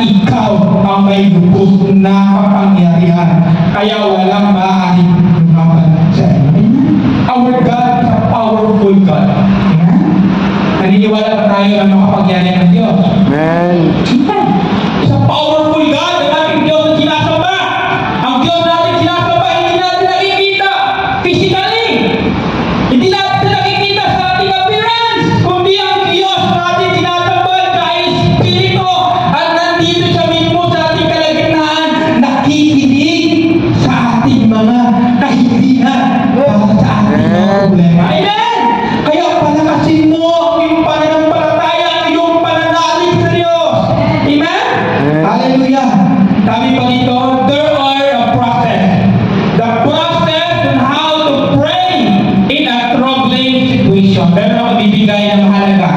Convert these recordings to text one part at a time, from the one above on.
ikaw ang may lubos na kapangyarihan. Kaya walang maaaring lumaban sa iyo. Our God is a powerful God. Amen? Naniniwala ba tayo ang makapangyarihan ng Diyos? Amen. It's a powerful God na natin Diyos na sinasamba. Ang Diyos natin sinasamba, hindi natin nakikita physically. Hindi natin nakikita sa ating appearance. Kundi ang Diyos natin sinasamba sa Espiritu at nandito siya mismo sa ating kalagitnaan, nakikinig sa ating mga kahilingan para sa ating mga problema. Amen! Kaya palakasin mo ang iyong pananampalataya, ang iyong pananalig sa Diyos. Amen? Hallelujah! Sabi pa dito, there are a process. The process on how to pray in a troubling situation. Pero ako bibigay na mahalaga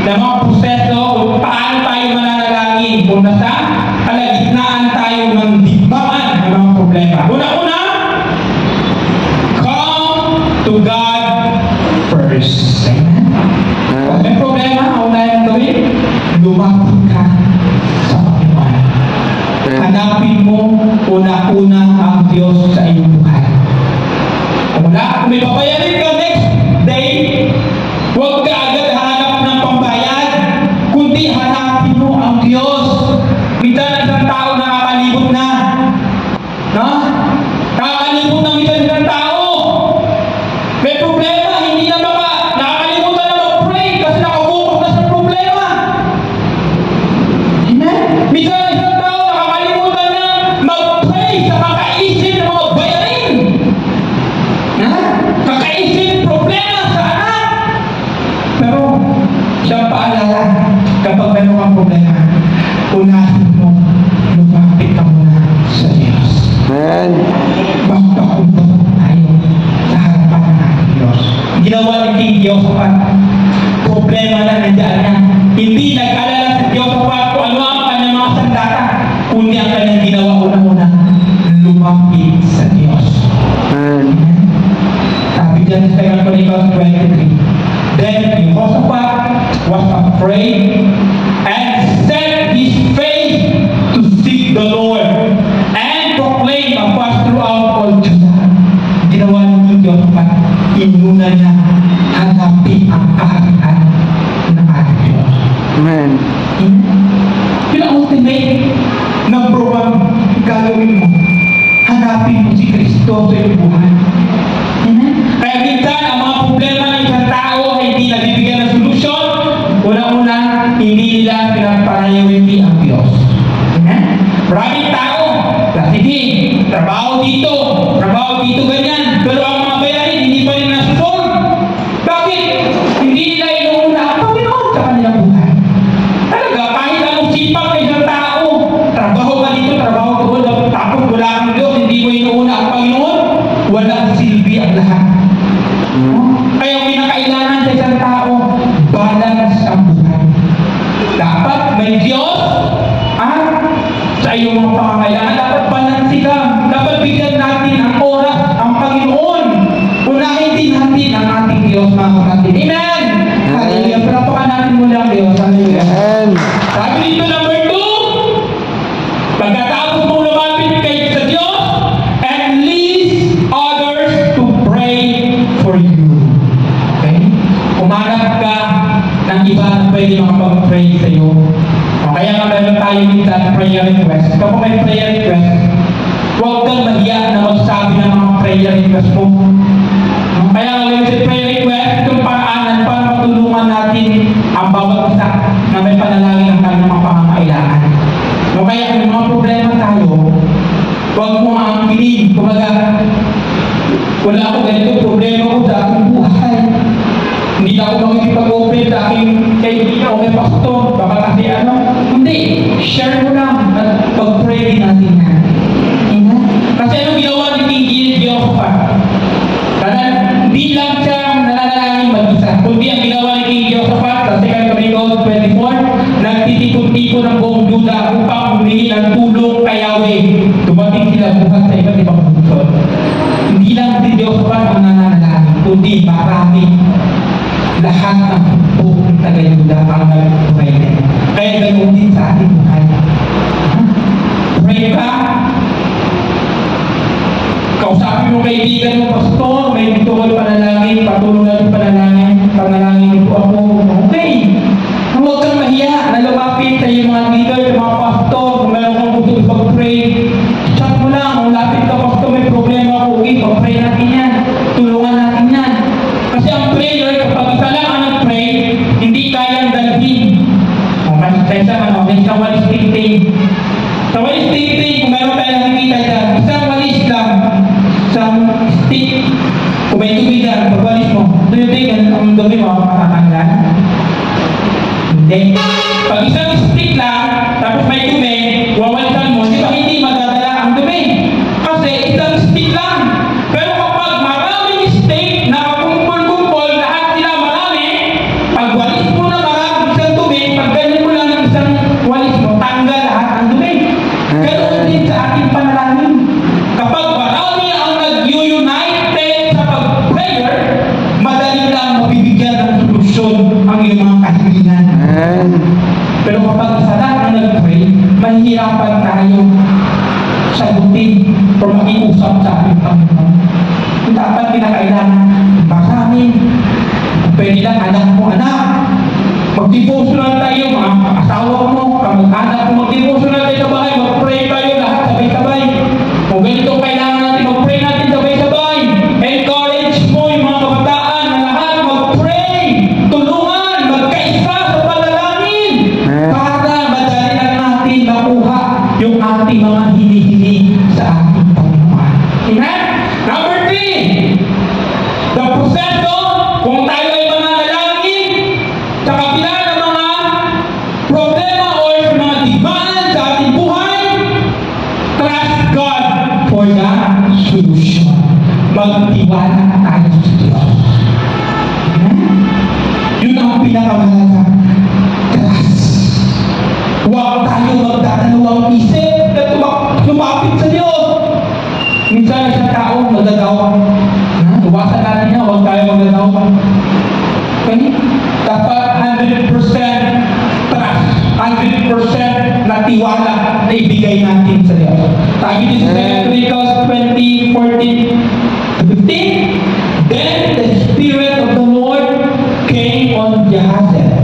na mga proseso kung paano tayo mananalangin kung nasa kalagitnaan tayo ng digmaan ng mga problema. Una-una, come to God first. Amen? Kung may problema, una yung gawin, lumapit ka sa Panginoon. Hanapin mo una-una ang Diyos sa iyong buhay. Kung may papayarin ka next day, huwag ka agad hanap ng pambayad, kundi hanapin mo ang Diyos. Minsan isang tao nakakalibot na. No? Nakakalibot ng isang tao. May problema, hindi na nakakalimutan na mag-pray kasi nakabukas na sa problema. Amen? Minsan isang tao nakakalimutan na mag-pray sa kakaisip ng mga bayarin. Kakaisip problema sa anak. Pero siyang paalala, kapag meron kang problema, unahin mo, lumapit ka muna sa Diyos. Amen. Magpakumbot tayo sa harapan ng ating Diyos. Ginawa ni King Jehoshaphat, problema na nandiyan niya. Hindi nag-alala sa Jehoshaphat kung ano ang kanyang mga sandata, kundi ang kanyang ginawa una-una, lumapit sa Diyos. Amen. Sabi dyan sa 2 Chronicles 23, then Jehoshaphat was afraid and set his face to seek the Lord and proclaim a fast throughout all Judah. Ginawa ni Jehoshaphat, inuna niya hanapin ang kaharian ng ating Diyos. Amen. Yun ang ultimate number one gagawin mo. Hanapin mo si Kristo sa iyong buhay. Kaya minsan, ang mga problema ng isang tao ay hindi nabibigyan ng solusyon. Una-una, hindi nila pinag-priority ang Diyos. Maraming tao, sige, trabaho dito, ganyan. Pero ang mga bayarin, hindi pa rin nasusolve. Bakit? Hindi nila inuuna ang Panginoon sa kanilang buhay. Talaga, kahit anong sipag ng isang tao, trabaho ka dito, trabaho doon, tapos wala kang Diyos, hindi mo inuuna ang Panginoon, walang silbi ang lahat. Kaya ang pinakailangan sa isang tao, balance ang buhay. Dapat may Diyos sa iyong mga pangangailangan. Dapat balansi ka. Dapat bigyan natin ang oras, ang Panginoon. Unahin din natin ang ating Diyos, mga kapatid. Amen! Hallelujah. Palapakan natin mula ang Diyos. Hallelujah. Amen. Sabi dito number 2, pagkatapos mo lumapit kayo sa Diyos, and lead others to pray for you. Okay? Umanap ka ng iba na pwede makapag-pray sa iyo. Kaya nga meron tayo dito at prayer request. Kapag may prayer request, huwag kang mahiya na magsabi ng mga prayer request mo. Kaya nga meron sa prayer request, itong paraanan para matulungan natin ang bawat isa na may panalangin ang kanyang mga pangangailangan. Kaya kung may mga problema tayo, huwag mo ang pinig. Kumaga, wala ako ganito problema ko sa aking buhay. Hindi na ako makikipag-open sa aking kaibigan o kay pastor. Baka kasi hindi. Share mo lang at pag-pray din natin yan. Kasi anong ginawa ni King Jehoshaphat? Kasi hindi lang siya nananalangin mag-isa. Kundi ang ginawa ni King Jehoshaphat sa 2 Chronicles 24, nagtitipon-tipon ng buong Judah upang humingi ng tulong kay Yahweh. Dumating sila bukas sa iba't ibang lungsod. Hindi lang si Jehoshaphat ang nananalangin, kundi marami. Lahat ng buong taga-Judah ang nag-pray. Kaya ganoon din sa ating buhay. Kausapin mo kaibigan mo, pastor, may gusto ko panalangin, patulong natin panalangin niyo po ako. Okay. Huwag kang mahiya na lumapit sa iyong mga leader, mga pastor, kung meron kang gusto pag-pray. Chat mo lang, kung lapit ka, pastor, may problema ako, okay, pag-pray natin yan. Tulungan natin yan. Kasi ang prayer, kapag isa lang ang nag-pray, hindi kayang dalhin. Kaysa sa walis tingting. Sa walis tingting, kung meron tayo nakikita dyan, isang walis lang, isang stick, kung may tubig dyan, pagwalis mo, do you think ang dumi mo makakatanggal? Hindi. Pag isang stick lang, tapos may dumi, wawalisan mo, di ba hindi madadala ang dumi? Kasi isang stick lang. Pero kapag maraming stick na kumpul-kumpul, lahat sila marami, pag walis mo na maraming isang dumi, pag ganyan mo lang ng isang walis mo, tanggal lahat ang dumi. Ganoon din sa ating panalangin. Kapag marami ang nag-united sa pag-prayer, madali lang mabibigyan ng solusyon ang iyong mga kahilingan. Pero kapag isa lang ang nag-pray, mahihirapan tayo sagutin o makiusap sa ating Panginoon. Dapat pinakailangan marami. Pwede lang anak mo, anak. Mag-devotional tayo, mga asawa mo, kamag-anak mo, mag-devotional tayo sa bahay, mag-pray tayo lahat sabay-sabay. Kung ganito kailangan natin, mag-pray natin sabay-sabay. Encourage mo yung mga kabataan na lahat mag-pray, tulungan, magkaisa sa panalangin para madali lang natin makuha yung ating mga hinihiling sa ating Panginoon. Amen? Number 3, the proseso, kung tayo ay mananalangin sa kabila ng mga problema o mga dibanan sa ating buhay, trust God for the solution. Magtiwala tayo sa Diyos. Yun ang pinakamahalaga. Trust. Huwag tayo magdadalawang isip na lumapit sa Diyos. Minsan isang tao magdadawa. Iwasan natin niya, huwag tayo magdadawa. Okay? Dapat 100% trust, 100% na tiwala na ibigay natin sa Diyos. Sabi din sa 2 Corinthians 20:14-15, then the Spirit of the Lord came on Jehoshaphat.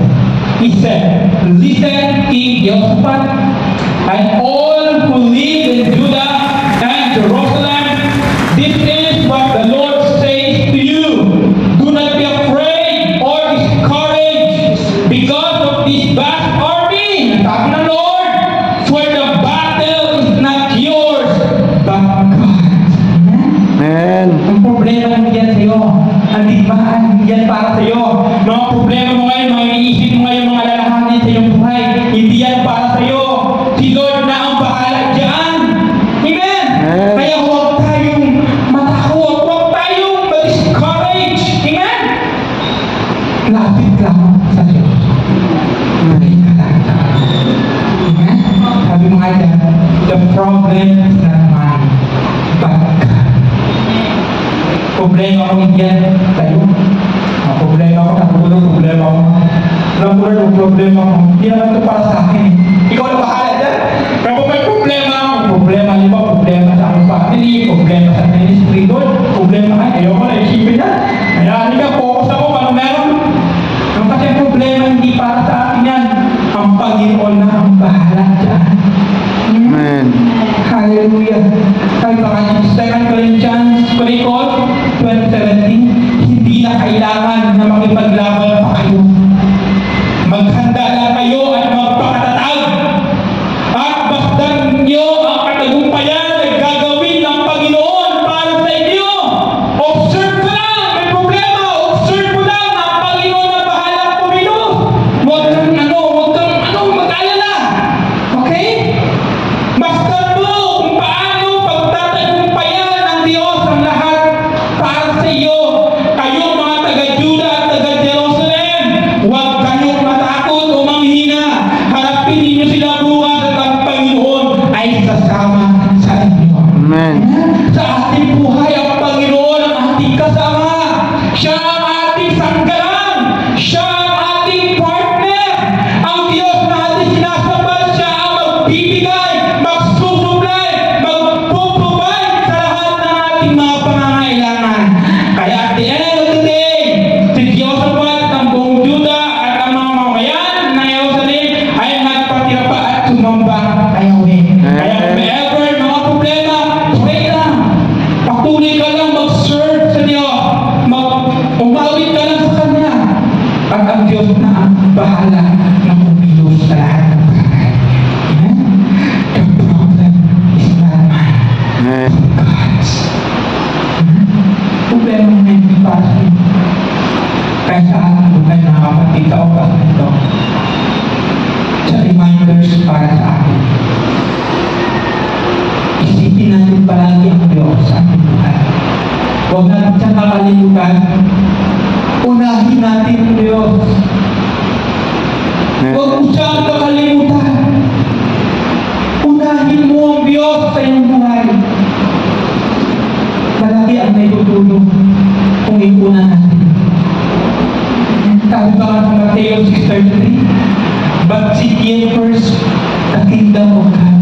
He said, listen, King Jehoshaphat, and all who live in Judah and Jerusalem, this is what the Lord says to you. Do not be afraid or discouraged because of this vast army. Sabi ng Lord, for the battle is not yours, but God's. Amen. Ang problema mo yan sa'yo. Ang digmaan yan para sa'yo. Mga problema mo ngayon, mga iniisip mo ngayon, mga lalahanin sa iyong buhay, hindi yan para sa'yo. Si Lord na ang bahala dyan. Amen? Kaya huwag tayong matakot. Huwag tayong ma-discourage. Amen? Lapit lang sa Diyos. Amen? Sabi mo nga dyan, the problem is not mine, but God. Problema ko yan tayo. Problema ko, natulog, problema ko. Alam ko rin, problema ko. Hindi naman ito para sa akin. Ikaw na bahala dyan. Pero kung may problema ako, problema niyo ba? Problema sa aking family, problema sa ministry doon, problema ka, ayoko na isipin yan. Kaya ka, focus ako, paano meron? Ang kasi problema hindi para sa akin yan. Ang Panginoon na ang bahala dyan. Amen. Hallelujah. Sabi pa kayo, 2 Corinthians 20:17, hindi na kailangan na makipaglaban pa kayo. Maghanda na kayo at magpakatatag. At basdan niyo ang katagumpayan na gagawin ng Panginoon para sa inyo. Observe ko lang, may problema. Observe ko lang na ang Panginoon na bahala kumilos. Huwag kang mag-alala. Okay? Basdan mo kung paano pagtatagumpayan Patuloy ka lang mag-serve sa Diyos. Umawit ka lang sa Kanya. At ang Diyos na ang bahala na kumilos sa lahat ng bagay. Amen? The problem is not mine. Amen. God's. Problema mo na hindi para sa iyo. Kaya sa ating buhay mga kapatid, kaupas nito. Sa reminders para sa atin. Isipin natin palagi ang Diyos sa ating buhay. Huwag natin siyang kakalimutan. Unahin natin ang Diyos. Huwag mo siyang kakalimutan. Unahin mo ang Diyos sa iyong buhay. Malaki ang may tutulong kung ipunan natin. Sabi pa nga sa Mateo 6:33, but seek ye first the kingdom of God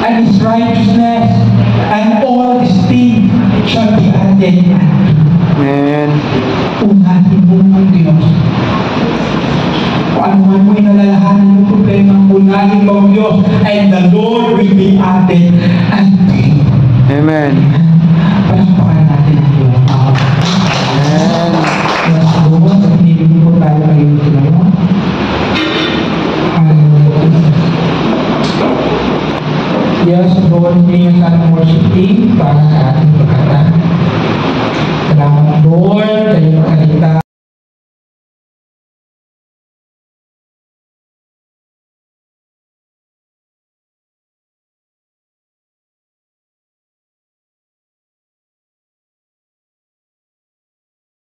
and His righteousness, and all these things shall be added. Amen. Unahin mo ang Diyos. Kung ano man mo inalalahanan yung problema, unahin mo ang Diyos, and the Lord will be added unto you. Amen.